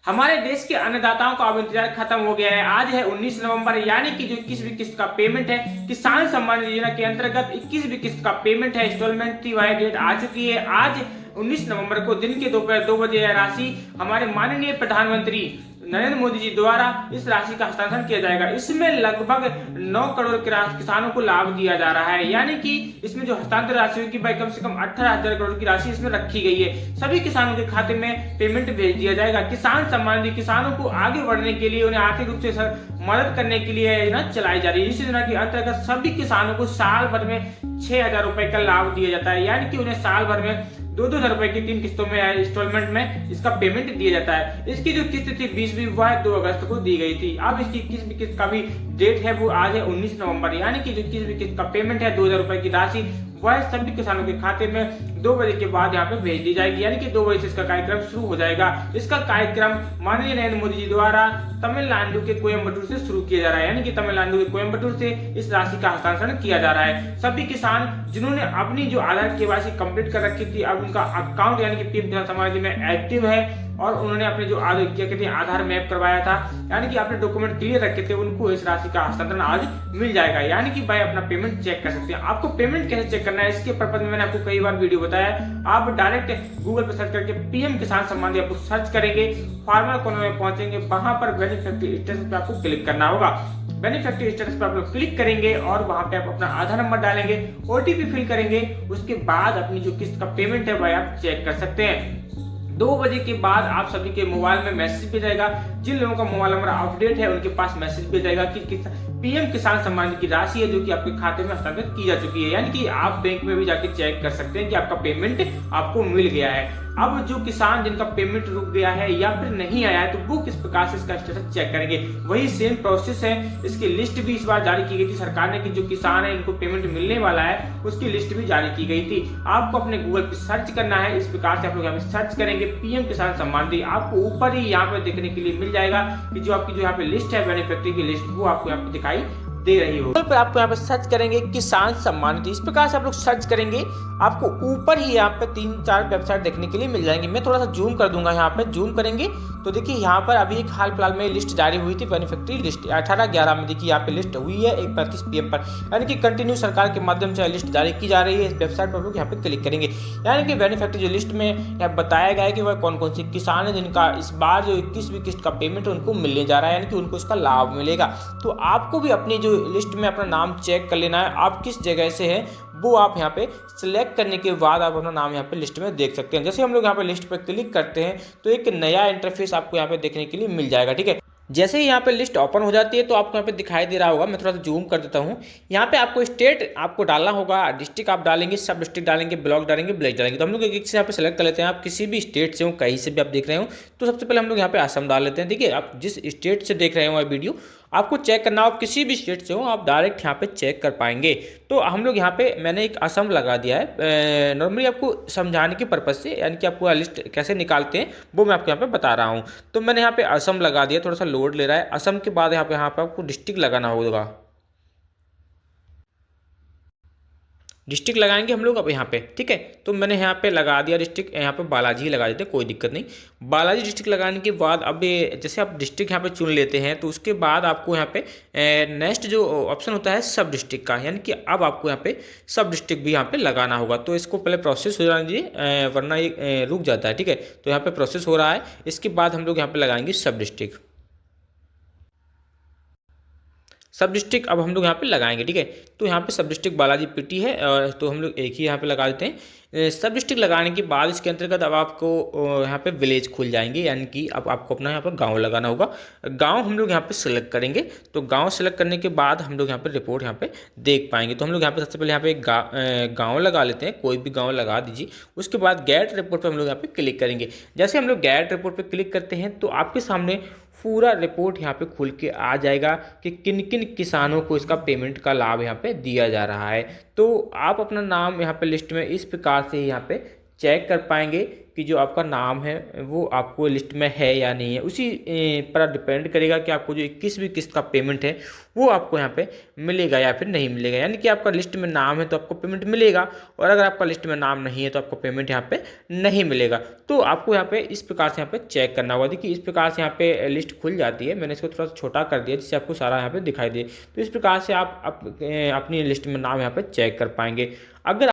हमारे देश के अन्नदाताओं का अब इंतजार खत्म हो गया है। आज है 19 नवंबर, यानी कि जो 21वीं किस्त का पेमेंट है किसान सम्मान योजना के अंतर्गत 21वीं किस्त का पेमेंट है, इंस्टॉलमेंट की वह डेट आ चुकी है। आज 19 नवंबर को दिन के दोपहर 2 बजे यह राशि हमारे माननीय प्रधानमंत्री नरेंद्र मोदी जी द्वारा इस राशि का हस्तांतरण किया जाएगा। इसमें लगभग 9 करोड़ किसानों को लाभ दिया जा रहा है, यानी कि इसमें जो हस्तांतरण राशि होगी भाई कम से कम 18,000 करोड़ की राशि इसमें रखी गई है। सभी किसानों के खाते में पेमेंट भेज दिया जाएगा। किसान सम्मान निधि किसानों को आगे बढ़ने के लिए, उन्हें आर्थिक रूप से मदद करने के लिए योजना चलाई जा रही है। इस योजना के अंतर्गत सभी किसानों को साल भर में 6,000 रुपए का लाभ दिया जाता है, यानी कि उन्हें साल भर में 2,000 रुपए की 3 किस्तों में इंस्टॉलमेंट में इसका पेमेंट दिया जाता है। इसकी जो किस्त थी 20वीं वह 2 अगस्त को दी गई थी। अब इसकी 21वीं किस्त का भी डेट है वो आज है 19 नवंबर, यानी कि जो 21वीं किस्त का पेमेंट है 2,000 रुपए की राशि वह सभी किसानों के खाते में 2 बजे के बाद यहाँ पे भेज दी जाएगी, यानी कि 2 बजे से इसका कार्यक्रम शुरू हो जाएगा। इसका कार्यक्रम माननीय नरेंद्र मोदी जी द्वारा तमिलनाडु के कोयम्बटूर से शुरू किया जा रहा है, यानी कि तमिलनाडु के कोयम्बटूर से इस राशि का हस्तांतरण किया जा रहा है। सभी किसान जिन्होंने अपनी जो आधार केवाईसी कंप्लीट कर रखी थी, अब उनका अकाउंट यानी कि पीएम किसान सम्मान निधि में एक्टिव है और उन्होंने अपने जो क्या कहते हैं आधार मैप करवाया था, यानी कि अपने डॉक्यूमेंट क्लियर रखे थे, उनको इस राशि का हस्तांतरण आज मिल जाएगा, यानी कि भाई अपना पेमेंट चेक कर सकते हैं। आपको पेमेंट कैसे चेक करना है इसके पर्पज में मैंने आपको कई बार वीडियो बताया। आप डायरेक्ट गूगल पर सर्च करके पीएम किसान सम्मान निधि आपको सर्च करेंगे, फार्मर कॉर्नर में पहुंचेंगे, वहां पर बेनिफिशियरी स्टेटस पे आपको क्लिक करना होगा। बेनिफिशियरी स्टेटस पर आप लोग क्लिक करेंगे और वहां पे आप अपना आधार नंबर डालेंगे, ओटीपी फिल करेंगे, उसके बाद अपनी जो किस्त का पेमेंट है वह आप चेक कर सकते हैं। 2 बजे के बाद आप सभी के मोबाइल में मैसेज भी जाएगा। जिन लोगों का मोबाइल नंबर अपडेट है उनके पास मैसेज भी जाएगा कि पीएम किसान सम्मान निधि की राशि है जो कि आपके खाते में हस्तांतरित की जा चुकी है, यानी कि आप बैंक में भी जाके चेक कर सकते हैं कि आपका पेमेंट आपको मिल गया है। अब जो किसान जिनका पेमेंट रुक गया है या फिर नहीं आया है तो वो किस प्रकार से इसका स्टेटस चेक करेंगे, वही सेम प्रोसेस है। इसकी लिस्ट भी इस बार जारी की गई थी सरकार ने कि जो किसान है इनको पेमेंट मिलने वाला है, उसकी लिस्ट भी जारी की गई थी। आपको अपने गूगल पे सर्च करना है, इस प्रकार से आप लोग यहाँ पे सर्च करेंगे पीएम किसान सम्मान निधि, आपको ऊपर ही यहाँ पे देखने के लिए मिल जाएगा कि जो आपकी जो यहाँ पे लिस्ट है बेनिफिशियरी की लिस्ट वो आपको यहाँ पे दिखाई दे रही हो। पर आपको यहाँ पे सर्च करेंगे किसान सम्मान निधि, इस प्रकार से आप लोग सर्च करेंगे, आपको ऊपर ही यहाँ पे 3-4 वेबसाइट देखने के लिए मिल जाएंगे। मैं थोड़ा सा जूम कर दूंगा, यहाँ पे जूम करेंगे तो देखिए यहाँ पर अभी एक हाल फिलहाल में लिस्ट जारी हुई थी, बेनिफिशियरी लिस्ट 18/11 में देखिए यहाँ पे लिस्ट हुई है 1:35 PM पर, यानी कि कंटिन्यू सरकार के माध्यम से लिस्ट जारी की जा रही है। इस वेबसाइट पर लोग यहाँ पे क्लिक करेंगे, यानी कि बेनिफिशियरी जो लिस्ट में यहाँ बताया गया है कि वह कौन कौन से किसान है जिनका इस बार जो 21वीं किस्त का पेमेंट उनको मिलने जा रहा है, यानी कि उनको इसका लाभ मिलेगा। तो आपको भी अपनी जो लिस्ट में अपना नाम चेक कर लेना है, आप किस जगह से है वो आप यहाँ पे सिलेक्ट करने के बाद आप अपना नाम यहाँ पे लिस्ट में देख सकते हैं। जैसे हम लोग यहाँ पे लिस्ट पर क्लिक करते हैं तो एक नया इंटरफेस आपको यहाँ पे देखने के लिए मिल जाएगा, ठीक है। जैसे ही यहाँ पे लिस्ट ओपन हो जाती है तो आपको यहाँ पे दिखाई दे रहा होगा, मैं थोड़ा सा जूम कर देता हूँ। यहाँ पे आपको स्टेट आपको डालना होगा, डिस्ट्रिक्ट आप डालेंगे, सब डिस्ट्रिक्ट डालेंगे, ब्लॉक डालेंगे, विलेज डालेंगे। तो हम लोग एक से यहाँ पे सेलेक्ट कर लेते हैं। आप किसी भी स्टेट से हो, कहीं से भी आप देख रहे हो, तो सबसे पहले हम लोग यहाँ पे असम डाल लेते हैं। ठीक है, आप जिस स्टेट से देख रहे हो वीडियो आपको चेक करना हो, आप किसी भी स्टेट से हो आप डायरेक्ट यहाँ पे चेक कर पाएंगे। तो हम लोग यहाँ पे मैंने एक असम लगा दिया है, नॉर्मली आपको समझाने के पर्पज से, यानी कि आपको लिस्ट कैसे निकालते हैं वो मैं आपको यहाँ पे बता रहा हूँ। तो मैंने यहाँ पे असम लगा दिया, थोड़ा सा लोड ले रहा है। असम के बाद यहाँ पे आपको डिस्ट्रिक्ट लगाना होगा, डिस्ट्रिक्ट लगाएंगे हम लोग अब यहाँ पे, ठीक है। तो मैंने यहाँ पे लगा दिया डिस्ट्रिक्ट, यहाँ पे बालाजी लगा देते हैं, कोई दिक्कत नहीं। बालाजी डिस्ट्रिक्ट लगाने के बाद अब जैसे आप डिस्ट्रिक्ट यहाँ पे चुन लेते हैं तो उसके बाद आपको यहाँ पे नेक्स्ट जो ऑप्शन होता है सब डिस्ट्रिक्ट का, यानी कि अब आपको यहाँ पे सब डिस्ट्रिक्ट भी यहाँ पे लगाना होगा। तो इसको पहले प्रोसेस हो जाने दीजिए वरना ये रुक जाता है, ठीक है। तो यहाँ पे प्रोसेस हो रहा है, इसके बाद हम लोग यहाँ पे लगाएंगे सब डिस्ट्रिक्ट। सब डिस्ट्रिक्ट अब हम लोग यहाँ पे लगाएंगे, ठीक है। तो यहाँ पे सब डिस्ट्रिक्ट बालाजी पीटी है, तो हम लोग एक ही यहाँ पे लगा देते हैं। सब डिस्ट्रिक्ट लगाने के बाद इसके अंतर्गत अब आपको यहाँ पे विलेज खुल जाएंगे, यानी कि अब आपको अपना यहाँ पर गांव लगाना होगा। गांव हम लोग यहाँ पे सिलेक्ट करेंगे, तो गांव सेलेक्ट करने के बाद हम लोग यहाँ पे रिपोर्ट यहाँ पे देख पाएंगे। तो हम लोग यहाँ पे सबसे पहले यहाँ पे एक गाँव लगा लेते हैं, कोई भी गाँव लगा दीजिए। उसके बाद गेट रिपोर्ट पर हम लोग यहाँ पे क्लिक करेंगे। जैसे हम लोग गेट रिपोर्ट पर क्लिक करते हैं तो आपके सामने पूरा रिपोर्ट यहाँ पे खुल के आ जाएगा कि किन किन किसानों को इसका पेमेंट का लाभ यहाँ पे दिया जा रहा है। तो आप अपना नाम यहाँ पे लिस्ट में इस प्रकार से यहाँ पे चेक कर पाएंगे कि जो आपका नाम है वो आपको लिस्ट में है या नहीं है। उसी पर डिपेंड करेगा कि आपको जो 21वीं किस्त का पेमेंट है वो आपको यहाँ पे मिलेगा या फिर नहीं मिलेगा। यानी कि आपका लिस्ट में नाम है तो आपको पेमेंट मिलेगा, और अगर आपका लिस्ट में नाम नहीं है तो आपको पेमेंट यहाँ पे नहीं मिलेगा। तो आपको यहाँ पे इस प्रकार से यहाँ पे चेक करना होगा। देखिए इस प्रकार से यहाँ पे लिस्ट खुल जाती है। मैंने इसको थोड़ा सा छोटा कर दिया जिससे आपको सारा यहाँ पे दिखाई दे। तो इस प्रकार से आप अपनी लिस्ट में नाम यहाँ पे चेक कर पाएंगे। अगर